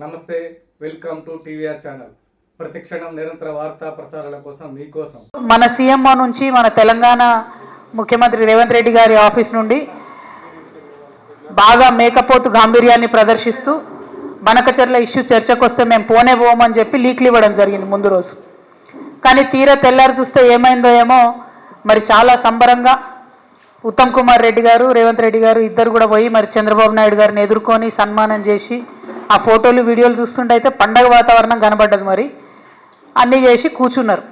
నమస్తే, welcome to TVR channel. ప్రతిక్షణం నిరంతర వార్తా ప్రసారాల కోసం మీకోసం మన సీఎంఓ నుంచి మన తెలంగాణ ముఖ్యమంత్రి రేవంత్ రెడ్డి గారి ఆఫీస్ నుండి బాగా మేకపోతు గాంభీర్యాన్ని ప్రదర్శిస్తూ బనకచెర్ల ఇష్యూ చర్చకు వస్తే మేము పోమని చెప్పి లీక్లు ఇవ్వడం జరిగింది ముందు రోజు. కానీ తీరా తెల్లారి చూస్తే ఏమైందో ఏమో మరి చాలా సంబరంగా ఉత్తమ్ కుమార్ రెడ్డి గారు రేవంత్ రెడ్డి గారు ఇద్దరు కూడా పోయి మరి చంద్రబాబు నాయుడు గారిని ఎదుర్కొని సన్మానం చేసి ఆ ఫోటోలు వీడియోలు చూస్తుంటే అయితే పండగ వాతావరణం కనబడ్డది. మరి అన్నీ చేసి కూర్చున్నారు.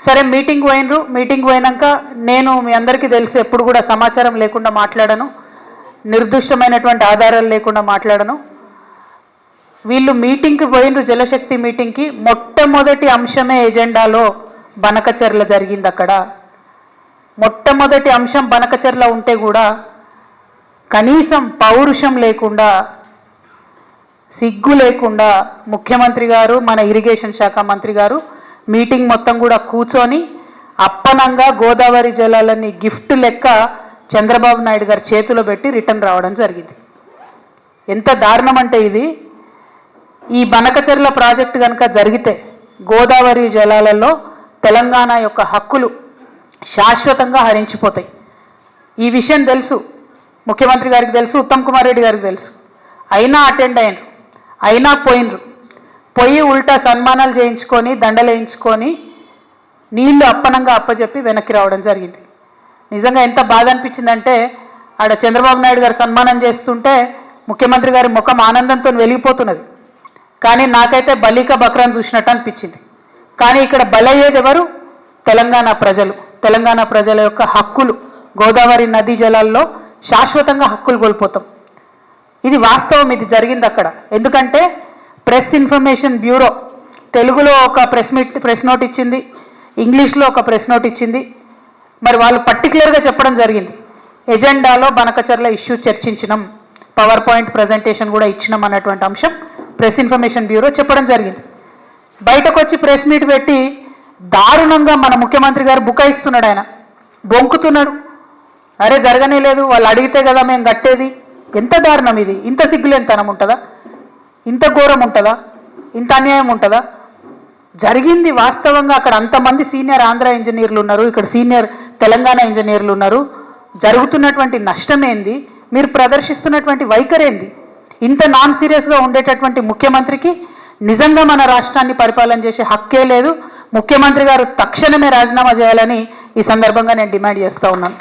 సరే మీటింగ్ పోయినాక నేను మీ అందరికీ తెలుసు ఎప్పుడు కూడా సమాచారం లేకుండా మాట్లాడను, నిర్దిష్టమైనటువంటి ఆధారాలు లేకుండా మాట్లాడను. వీళ్ళు మీటింగ్కి పోయినరు, జలశక్తి మీటింగ్కి. మొట్టమొదటి అంశమే ఎజెండాలో బనకచెర్ల జరిగింది. అక్కడ మొట్టమొదటి అంశం బనకచెర్ల ఉంటే కూడా కనీసం పౌరుషం లేకుండా, సిగ్గు లేకుండా ముఖ్యమంత్రి గారు, మన ఇరిగేషన్ శాఖ మంత్రి గారు మీటింగ్ మొత్తం కూడా కూర్చొని అప్పనంగా గోదావరి జలాలని గిఫ్ట్ లెక్క చంద్రబాబు నాయుడు గారి చేతిలో పెట్టి రిటర్న్ రావడం జరిగింది. ఎంత దారుణం అంటే ఇది, ఈ బనకచెర్ల ప్రాజెక్టు కనుక జరిగితే గోదావరి జలాలలో తెలంగాణ యొక్క హక్కులు శాశ్వతంగా హరించిపోతాయి. ఈ విషయం తెలుసు, ముఖ్యమంత్రి గారికి తెలుసు, ఉత్తమ్ కుమార్ రెడ్డి గారికి తెలుసు. అయినా అటెండ్ అయినరు, అయినా పోయి ఉల్టా సన్మానాలు చేయించుకొని దండలు వేయించుకొని నీళ్లు అప్పనంగా అప్పచెప్పి వెనక్కి రావడం జరిగింది. నిజంగా ఎంత బాధ అనిపించిందంటే ఆడ చంద్రబాబు నాయుడు గారు సన్మానం చేస్తుంటే ముఖ్యమంత్రి గారి ముఖం ఆనందంతో వెలిగిపోతున్నది. కానీ నాకైతే బలిక బక్రాన్ చూసినట్టు అనిపించింది. కానీ ఇక్కడ బలయ్యేది ఎవరు? తెలంగాణ ప్రజలు. తెలంగాణ ప్రజల యొక్క హక్కులు, గోదావరి నదీ జలాల్లో శాశ్వతంగా హక్కులు కోల్పోతాం. ఇది వాస్తవం, ఇది జరిగింది అక్కడ. ఎందుకంటే ప్రెస్ ఇన్ఫర్మేషన్ బ్యూరో తెలుగులో ఒక ప్రెస్ నోట్ ఇచ్చింది, ఇంగ్లీష్లో ఒక ప్రెస్ నోట్ ఇచ్చింది. మరి వాళ్ళు పర్టికులర్గా చెప్పడం జరిగింది, ఎజెండాలో బనకచెర్ల ఇష్యూ చర్చించినాం, పవర్ పాయింట్ ప్రజెంటేషన్ కూడా ఇచ్చినాం అన్నటువంటి అంశం ప్రెస్ ఇన్ఫర్మేషన్ బ్యూరో చెప్పడం జరిగింది. బయటకు వచ్చి ప్రెస్ మీట్ పెట్టి దారుణంగా మన ముఖ్యమంత్రి గారు బుకాయిస్తున్నాడు, ఆయన బొంకుతున్నాడు. అరే జరగనే లేదు, వాళ్ళు అడిగితే కదా మేము కట్టేది. ఎంత దారుణం ఇది! ఇంత సిగ్గులేనితనం ఉంటుందా? ఇంత ఘోరం ఉంటుందా? ఇంత అన్యాయం ఉంటుందా? జరిగింది వాస్తవంగా. అక్కడ అంతమంది సీనియర్ ఆంధ్ర ఇంజనీర్లు ఉన్నారు, ఇక్కడ సీనియర్ తెలంగాణ ఇంజనీర్లు ఉన్నారు. జరుగుతున్నటువంటి నష్టమేంది, మీరు ప్రదర్శిస్తున్నటువంటి వైఖరేంది? ఇంత నాన్ సీరియస్గా ఉండేటటువంటి ముఖ్యమంత్రికి నిజంగా మన రాష్ట్రాన్ని పరిపాలన చేసే హక్కే లేదు. ముఖ్యమంత్రి గారు తక్షణమే రాజీనామా చేయాలని ఈ సందర్భంగా నేను డిమాండ్ చేస్తూ ఉన్నాను.